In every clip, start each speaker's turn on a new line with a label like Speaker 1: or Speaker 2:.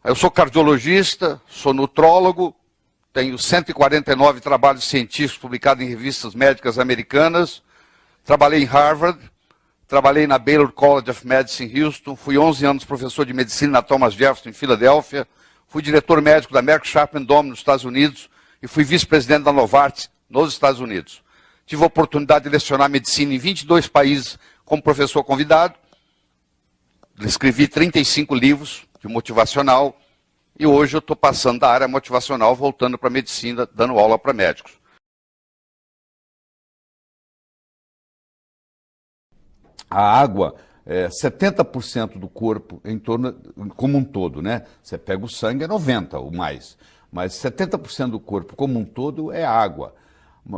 Speaker 1: Eu sou cardiologista, sou nutrólogo, tenho 149 trabalhos científicos publicados em revistas médicas americanas, trabalhei em Harvard, trabalhei na Baylor College of Medicine em Houston, fui 11 anos professor de medicina na Thomas Jefferson em Filadélfia, fui diretor médico da Merck Sharp Dohme nos Estados Unidos e fui vice-presidente da Novartis nos Estados Unidos. Tive a oportunidade de lecionar medicina em 22 países como professor convidado, escrevi 35 livros de motivacional, e hoje eu estou passando da área motivacional, voltando para a medicina, dando aula para médicos.
Speaker 2: A água, 70% do corpo, em torno, como um todo, né? Você pega o sangue, é 90% ou mais, mas 70% do corpo como um todo é água.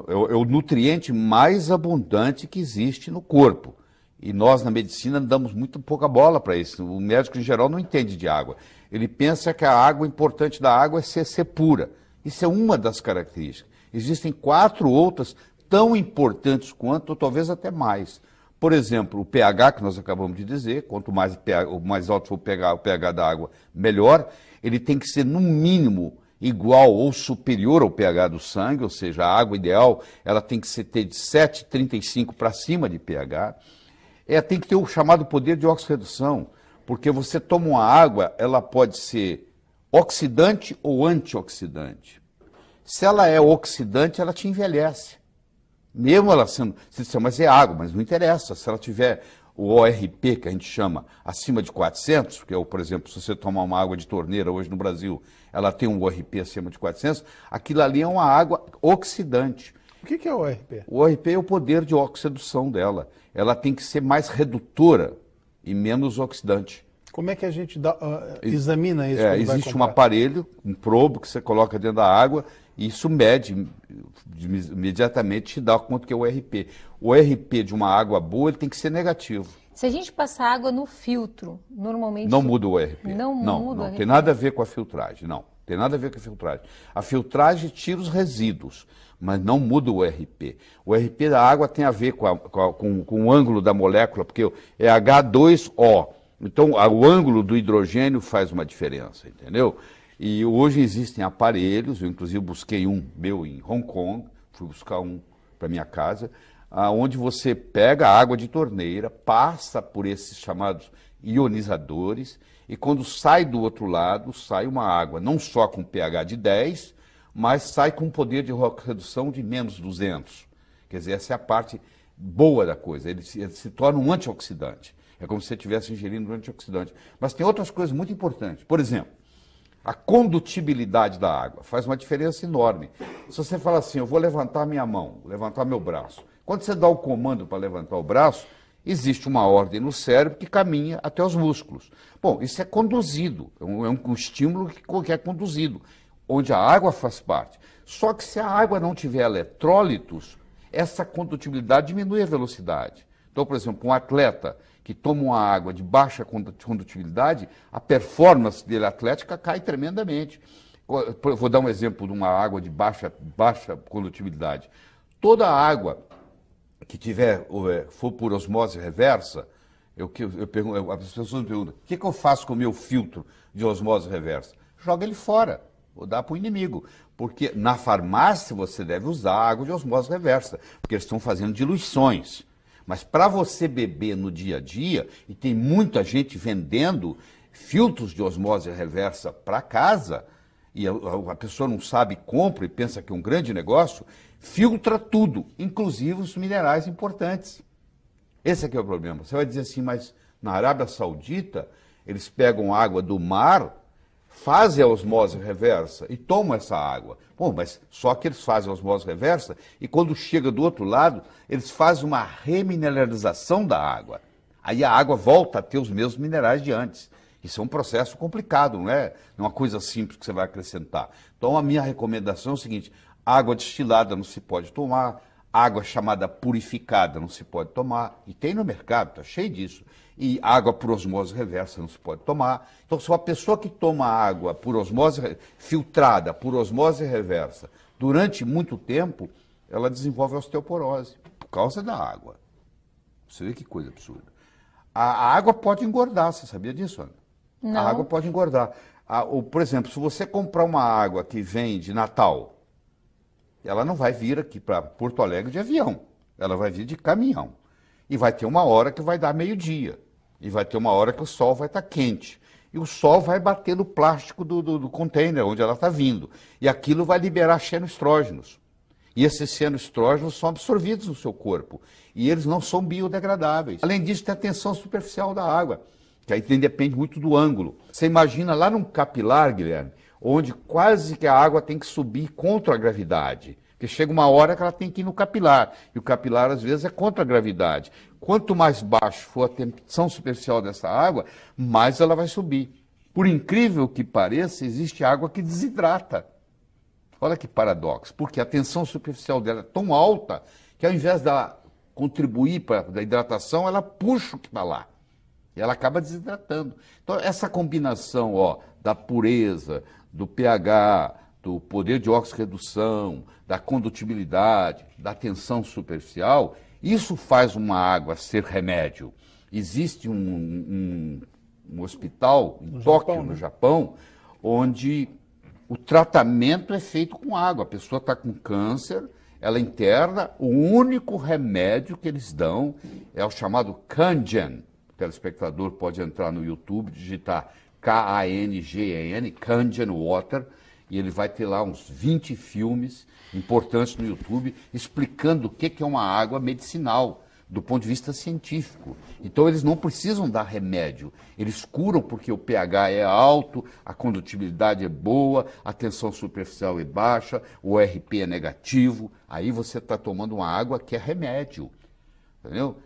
Speaker 2: É o nutriente mais abundante que existe no corpo. E nós, na medicina, damos muito pouca bola para isso. O médico, em geral, não entende de água. Ele pensa que a água importante da água é ser pura. Isso é uma das características. Existem 4 outras tão importantes quanto, ou talvez até mais. Por exemplo, o pH, que nós acabamos de dizer, quanto mais, mais alto for o pH da água, melhor. Ele tem que ser, no mínimo, igual ou superior ao pH do sangue, ou seja, a água ideal ela tem que ter de 7,35 para cima de pH. Tem que ter o chamado poder de oxirredução, porque você toma uma água, ela pode ser oxidante ou antioxidante. Se ela é oxidante, ela te envelhece. Mesmo ela sendo, você diz, mas é água, mas não interessa. Se ela tiver o ORP, que a gente chama, acima de 400, que é, por exemplo, se você tomar uma água de torneira hoje no Brasil, ela tem um ORP acima de 400, aquilo ali é uma água oxidante.
Speaker 3: O que é o ORP?
Speaker 2: O ORP é o poder de oxidação dela. Ela tem que ser mais redutora e menos oxidante.
Speaker 3: Como é que a gente examina isso?
Speaker 2: Existe um aparelho, um probo que você coloca dentro da água e isso mede, imediatamente te dá quanto que é o ORP. O ORP de uma água boa ele tem que ser negativo.
Speaker 4: Se a gente passar água no filtro, normalmente...
Speaker 2: Não muda o ORP.
Speaker 4: Não muda o ORP.
Speaker 2: Tem nada a ver com a filtragem, não. Tem nada a ver com a filtragem. A filtragem tira os resíduos, mas não muda o ORP. O ORP da água tem a ver com o ângulo da molécula, porque é H2O. Então, o ângulo do hidrogênio faz uma diferença, entendeu? E hoje existem aparelhos, eu inclusive busquei um meu em Hong Kong, fui buscar um para minha casa, onde você pega a água de torneira, passa por esses chamados ionizadores, e quando sai do outro lado, sai uma água não só com pH de 10, mas sai com poder de redução de menos 200. Quer dizer, essa é a parte boa da coisa, ele se torna um antioxidante. É como se você estivesse ingerindo um antioxidante. Mas tem outras coisas muito importantes. Por exemplo, a condutibilidade da água faz uma diferença enorme. Se você fala assim, eu vou levantar minha mão, levantar meu braço. Quando você dá o comando para levantar o braço, existe uma ordem no cérebro que caminha até os músculos. Bom, isso é conduzido, é um estímulo que é conduzido, onde a água faz parte. Só que se a água não tiver eletrólitos, essa condutibilidade diminui a velocidade. Então, por exemplo, um atleta que toma uma água de baixa condutibilidade, a performance dele atlética cai tremendamente. Vou dar um exemplo de uma água de baixa condutibilidade. Toda água que for por osmose reversa, as pessoas me perguntam, o que eu faço com o meu filtro de osmose reversa? Joga ele fora, ou dá para o inimigo. Porque na farmácia você deve usar água de osmose reversa, porque eles estão fazendo diluições. Mas para você beber no dia a dia, e tem muita gente vendendo filtros de osmose reversa para casa, e a pessoa não sabe, compra e pensa que é um grande negócio, filtra tudo, inclusive os minerais importantes. Esse aqui é o problema. Você vai dizer assim, mas na Arábia Saudita, eles pegam água do mar, fazem a osmose reversa e tomam essa água. Bom, mas só que eles fazem a osmose reversa e quando chega do outro lado, eles fazem uma remineralização da água. Aí a água volta a ter os mesmos minerais de antes. Isso é um processo complicado, não é uma coisa simples que você vai acrescentar. Então a minha recomendação é o seguinte, água destilada não se pode tomar, água chamada purificada não se pode tomar, e tem no mercado, está cheio disso. E água por osmose reversa não se pode tomar. Então, se uma pessoa que toma água por osmose filtrada, por osmose reversa, durante muito tempo, ela desenvolve osteoporose, por causa da água. Você vê que coisa absurda. A água pode engordar, você sabia disso, Ana?
Speaker 4: Não.
Speaker 2: A água pode engordar. Por exemplo, se você comprar uma água que vem de Natal, ela não vai vir aqui para Porto Alegre de avião, ela vai vir de caminhão. E vai ter uma hora que vai dar meio-dia, e vai ter uma hora que o sol vai estar quente. E o sol vai bater no plástico do container onde ela está vindo. E aquilo vai liberar xenoestrógenos. E esses xenoestrógenos são absorvidos no seu corpo. E eles não são biodegradáveis. Além disso, tem a tensão superficial da água, que aí depende muito do ângulo. Você imagina lá num capilar, Guilherme, onde quase que a água tem que subir contra a gravidade. Porque chega uma hora que ela tem que ir no capilar. E o capilar, às vezes, é contra a gravidade. Quanto mais baixo for a tensão superficial dessa água, mais ela vai subir. Por incrível que pareça, existe água que desidrata. Olha que paradoxo. Porque a tensão superficial dela é tão alta que, ao invés dela contribuir para a hidratação, ela puxa o que está lá. E ela acaba desidratando. Então, essa combinação da pureza, do pH, do poder de oxirredução, da condutibilidade, da tensão superficial, isso faz uma água ser remédio. Existe um hospital em Tóquio, no Japão, onde o tratamento é feito com água. A pessoa está com câncer, ela interna, o único remédio que eles dão é o chamado Kangen. O telespectador pode entrar no YouTube, digitar Kangen, Kangen Water, e ele vai ter lá uns 20 filmes importantes no YouTube explicando o que é uma água medicinal, do ponto de vista científico. Então eles não precisam dar remédio, eles curam porque o pH é alto, a condutibilidade é boa, a tensão superficial é baixa, o RP é negativo, aí você está tomando uma água que é remédio, entendeu?